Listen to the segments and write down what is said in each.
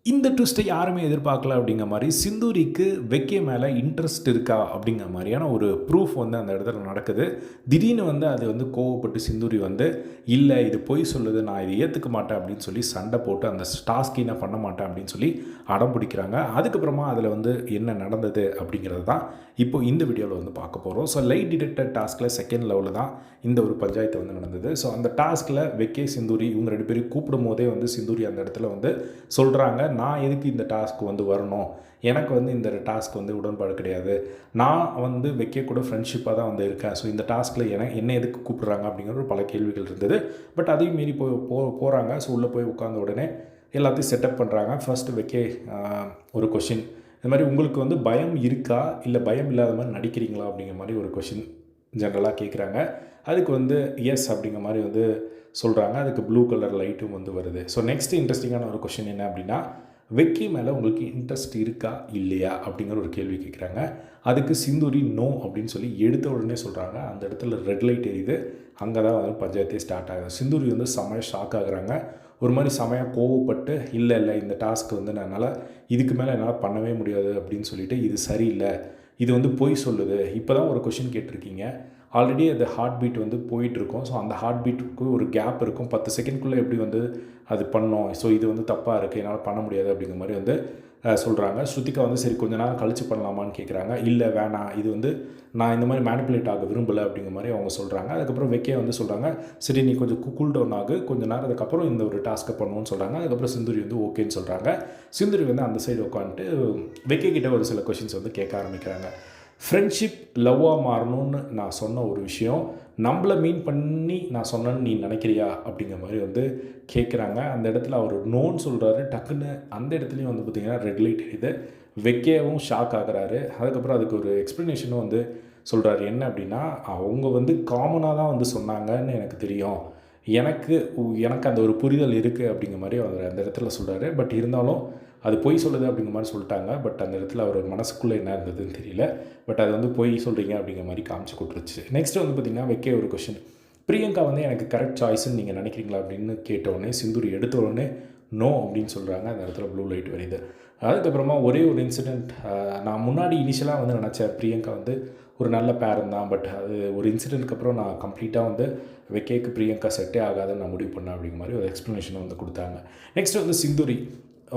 இந்த ட்விஸ்ட்டை யாருமே எதிர்பார்க்கல அப்படிங்கிற மாரி, சிந்தூரிக்கு வெக்கி மேல இன்ட்ரெஸ்ட் இருக்கா அப்படிங்கிற மாரியான ஒரு ப்ரூஃப் வந்து அந்த இடத்துல நடக்குது. திடீர்னு வந்து அது வந்து கோவப்பட்டு சிந்தூரி வந்து, "இல்ல இது பொய் சொல்லுது. நான் இத ஏத்துக்க மாட்டேன்" அப்படின்னு சொல்லி சண்டை போட்டு, அந்த டாஸ்க்கையும் நான் பண்ண மாட்டேன் அப்படின்னு சொல்லி அடம் பிடிக்கிறாங்க. அதுக்கப்புறமா அதில வந்து என்ன நடந்தது அப்படிங்கிறது தான் இப்போ இந்த வீடியோல வந்து பார்க்க போறோம். ஸோ லை டிடெக்டர் டாஸ்க்ல செகண்ட் லெவல்ல தான் இந்த ஒரு பஞ்சாயத்து வந்து நடந்தது. ஸோ அந்த டாஸ்க்ல வெக்கி, சிந்தூரி இவங்க 2 பேரையும் கூப்பிடும்போதே வந்து சிந்தூரி அந்த இடத்துல வந்து சொல்றாங்க, "நான் எதுக்கு இந்த டாஸ்க் வந்து வரணும்? எனக்கு வந்து இந்த டாஸ்க் வந்து உடன்பாடு கிடையாது. நான் வந்து வெக்கி கூட ஃப்ரெண்ட்ஷிப்பாக தான் வந்து இருக்கேன். ஸோ இந்த டாஸ்க்கில என்ன எதுக்கு கூப்பிடுறாங்க?" அப்படிங்கிற ஒரு பல கேள்விகள் இருந்தது. பட் அதையும் மீறி போறாங்க. ஸோ உள்ள போய் உட்கார்ந்த உடனே எல்லாத்தையும் செட்டப் பண்ணுறாங்க. ஃபர்ஸ்ட் வெக்கி ஒரு கொஸ்டின். இந்த மாரி உங்களுக்கு வந்து பயம் இருக்கா? இல்ல பயம் இல்லாத மாரி நடிக்கிறீங்களா? அப்படிங்கிற மாரி ஒரு கொஸ்டின் ஜென்ரலா கேட்குறாங்க. அதுக்கு வந்து எஸ் அப்படிங்கிற மாரி வந்து சொல்றாங்க. அதுக்கு ப்ளூ கலர் லைட்டும் வந்து வருது. ஸோ நெக்ஸ்ட் இன்ட்ரெஸ்டிங்கான ஒரு கொஸ்டின் என்ன அப்படின்னா, வெக்கி மேல உங்களுக்கு இன்ட்ரெஸ்ட் இருக்கா? இல்லையா? அப்படிங்கிற ஒரு கேள்வி கேட்குறாங்க. அதுக்கு சிந்தூரி நோ அப்படின்னு சொல்லி எடுத்த உடனே சொல்றாங்க. அந்த இடத்துல ரெட் லைட் எரியுது. அங்க தான் வந்து பஞ்சாயத்தே ஸ்டார்ட் ஆகுது. சிந்தூரி வந்து செமையா ஷாக் ஆகுறாங்க. ஒரு மாரி செமையா கோவப்பட்டு, "இல்ல, இல்ல இந்த டாஸ்க் வந்து என்னால இதுக்கு மேல என்னால பண்ணவே முடியாது" அப்படின்னு சொல்லிட்டு, "இது சரியில்ல. இது வந்து பொய் சொல்லுது. இப்ப தான் ஒரு கொஸ்டின் கேட்டிருக்கீங்க. ஆல்ரெடி அது ஹார்ட் பீட் வந்து போயிட்டுருக்கும். ஸோ அந்த ஹார்ட் பீட்டுக்கு ஒரு கேப் இருக்கும். 10 செகண்ட்குள்ளே எப்படி வந்து அது பண்ணோம். ஸோ இது வந்து தப்பாக இருக்குது. என்னால் பண்ண முடியாது அப்படிங்கிற மாரி வந்து சொல்கிறாங்க. ஸ்ருதிகா வந்து சரி கொஞ்ச நேரம் கழிச்சு பண்ணலாமான்னு கேட்குறாங்க. இல்லை வேணாம். இது வந்து நான் இந்த மாதிரி மேனிப்புலேட் ஆக விரும்பலை அப்படிங்கிற மாதிரி அவங்க சொல்கிறாங்க. அதுக்கப்புறம் வெக்கே வந்து சொல்கிறாங்க, சரி நீ கொஞ்சம் கூல் டவுன் ஆகு. கொஞ்ச நேரத்துக்கப்புறம் இந்த ஒரு டாஸ்க்கை பண்ணுவோன்னு சொல்கிறாங்க. அதுக்கப்புறம் சிந்துரி வந்து ஓகேன்னு சொல்கிறாங்க. சிந்துரி வந்து அந்த சைடு உட்காந்துட்டு வெக்கே கிட்ட ஒரு சில கொஷின்ஸ் வந்து கேட்க ஆரம்பிக்கிறாங்க. ஃப்ரெண்ட்ஷிப் லவ்வாக மாறணும்னு நான் சொன்ன ஒரு விஷயம், நம்மள மீன் பண்ணி நான் சொன்னேன்னு நீ நினைக்கிறியா? அப்படிங்கிற மாதிரி வந்து கேட்குறாங்க. அந்த இடத்துல அவர் நோன்னு சொல்கிறாரு. டக்குன்னு அந்த இடத்துலையும் வந்து பார்த்திங்கன்னா ரெட் லைட் எரியுது. வெக்கேவும் ஷாக் ஆகுறாரு. அதுக்கப்புறம் அதுக்கு ஒரு எக்ஸ்ப்ளனேஷனும் வந்து சொல்கிறாரு. என்ன அப்படின்னா, அவங்க வந்து காமனாக தான் வந்து சொன்னாங்கன்னு எனக்கு தெரியும். எனக்கு எனக்கு அந்த ஒரு புரிதல் இருக்குது அப்படிங்கிற மாதிரி அவர் அந்த இடத்துல சொல்கிறாரு. பட் இருந்தாலும் அது பொய் சொல்லுது அப்படிங்கிற மாதிரி சொல்லிட்டாங்க. பட் அந்த இடத்துல அவர் மனசுக்குள்ளே என்ன இருந்ததுன்னு தெரியல. பட் அது வந்து பொய் சொல்கிறீங்க அப்படிங்கிற மாதிரி காமிச்சு கொடுத்துருச்சு. நெக்ஸ்ட் வந்து பார்த்திங்கன்னா வெக்கே ஒரு கொஷின். பிரியங்கா வந்து எனக்கு கரெக்ட் சாய்ஸ்ன்னு நீங்கள் நினைக்கிறீங்களா அப்படின்னு கேட்டவுடனே சிந்துரி எடுத்த உடனே நோ அப்படின்னு சொல்கிறாங்க. அந்த இடத்துல ப்ளூ லைட் வருது. அதுக்கப்புறமா ஒரே ஒரு இன்சிடெண்ட், நான் முன்னாடி இனிஷியலாக வந்து நினச்சேன் பிரியங்கா வந்து ஒரு நல்ல பேரன் தான். பட் அது ஒரு இன்சிடென்ட்க்கு அப்புறம் நான் கம்ப்ளீட்டாக வந்து வெக்கேக்கு பிரியங்கா செட்டே ஆகாதுன்னு நான் முடிவு பண்ணேன் அப்படிங்கிற மாதிரி ஒரு எக்ஸ்ப்ளனேஷனை வந்து கொடுத்தாங்க. நெக்ஸ்ட் வந்து சிந்துரி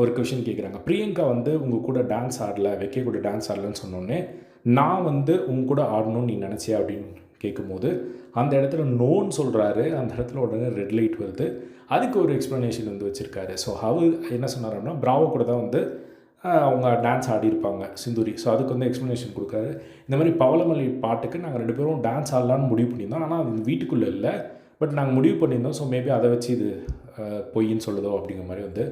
ஒரு கொஷின் கேட்குறாங்க. பிரியங்கா வந்து உங்கள் கூட டான்ஸ் ஆடலை, வெக்கே கூட டான்ஸ் ஆடலன்னு சொன்னோன்னே நான் வந்து உங்க கூட ஆடணும்னு நீ நினச்சியா அப்படின்னு கேட்கும்போது அந்த இடத்துல நோன்னு சொல்கிறாரு. அந்த இடத்துல உடனே ரெட் லைட் வருது. அதுக்கு ஒரு எக்ஸ்ப்ளனேஷன் வந்து வச்சுருக்காரு. ஸோ அவர் என்ன சொன்னார் அப்படின்னா, பிராவோ கூட தான் வந்து அவங்க டான்ஸ் ஆடியிருப்பாங்க சிந்துரி. ஸோ அதுக்கு வந்து எக்ஸ்ப்ளனேஷன் கொடுக்காரு. இந்த மாதிரி பவளமல்லி பாட்டுக்கு நாங்கள் 2 பேரும் டான்ஸ் ஆடலான்னு முடிவு பண்ணியிருந்தோம். ஆனால் அது வீட்டுக்குள்ளே இல்லை. பட் நாங்கள் முடிவு பண்ணியிருந்தோம். ஸோ மேபி அதை வச்சு இது பொய்ன்னு சொல்லுதோ அப்படிங்கிற மாதிரி வந்து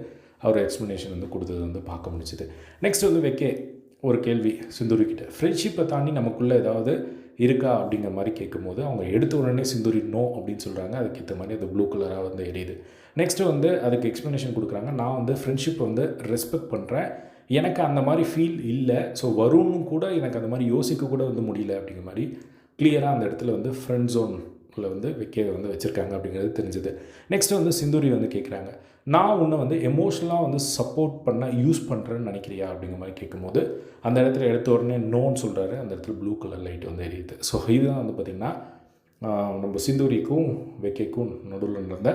அவர் எக்ஸ்ப்ளனேஷன் வந்து கொடுத்தது வந்து பார்க்க முடிச்சுது. நெக்ஸ்ட் வந்து வெக்கே ஒரு கேள்வி சிந்துரி கிட்ட. ஃப்ரெண்ட்ஷிப்பை தாண்டி நமக்குள்ளே ஏதாவது இருக்கா அப்படிங்கிற மாதிரி கேட்கும்போது அவங்க எடுத்த உடனே சிந்துரி நோ அப்படின்னு சொல்கிறாங்க. அதுக்கேற்ற மாதிரி அது ப்ளூ கலராக வந்து எரியுது. நெக்ஸ்ட்டு வந்து அதுக்கு எக்ஸ்ப்ளனேஷன் கொடுக்குறாங்க. நான் வந்து ஃப்ரெண்ட்ஷிப்பை வந்து ரெஸ்பெக்ட் பண்ணுறேன். எனக்கு அந்த மாதிரி ஃபீல் இல்லை. ஸோ வரும்னு கூட எனக்கு அந்த மாதிரி யோசிக்க கூட வந்து முடியல அப்படிங்கிற மாதிரி கிளியராக அந்த இடத்துல வந்து ஃப்ரெண்ட் ஜோனில் வந்து வெக்கே வந்து வச்சுருக்காங்க அப்படிங்கிறது தெரிஞ்சுது. நெக்ஸ்ட் வந்து சிந்துரி வந்து கேட்குறாங்க, நான் உன்னை வந்து எமோஷ்னலாக வந்து சப்போர்ட் பண்ண யூஸ் பண்ணுறேன்னு நினைக்கிறியா அப்படிங்கிற மாதிரி கேட்கும்போது அந்த இடத்துல எடுத்த உடனே நோன்னு சொல்கிறாரு. அந்த இடத்துல ப்ளூ கலர் லைட் வந்து எரியுது. ஸோ இதுதான் வந்து பார்த்திங்கன்னா நம்ம சிந்துரிக்கும் வெக்கேக்கும் நடுவில் நடந்த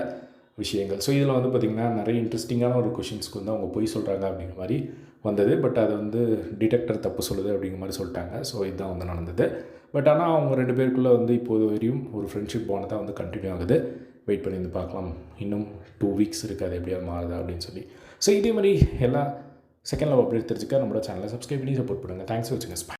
விஷயங்கள். ஸோ இதில் வந்து பார்த்திங்கன்னா நிறைய இன்ட்ரெஸ்டிங்கான ஒரு கொஷின்ஸ்க்கு வந்து அவங்க பொய் சொல்கிறாங்க அப்படிங்கிற மாதிரி வந்தது. பட் அது வந்து டிடெக்டர் தப்பு சொல்லுது அப்படிங்கிற மாதிரி சொல்லிட்டாங்க. ஸோ இதுதான் வந்து நடந்தது. பட் ஆனால் அவங்க 2 பேருக்குள்ளே வந்து இப்போது வரையும் ஒரு ஃப்ரெண்ட்ஷிப் பாண்ட் தான் வந்து கண்டினியூ ஆகுது. வெயிட் பண்ணி வந்து பார்க்கலாம். இன்னும் 2 வீக்ஸ் இருக்குது. அது எப்படியாவது மாறுதா அப்படின்னு சொல்லி. ஸோ இதே மாதிரி எல்லா செகண்ட் லவ் அப்டேட் தெரிஞ்சுக்க நம்மளோட சேனலை சப்ஸ்கிரைப் பண்ணி சப்போர்ட் பண்ணுங்கள். தேங்க்ஸ் ஃபார் வாட்சிங்.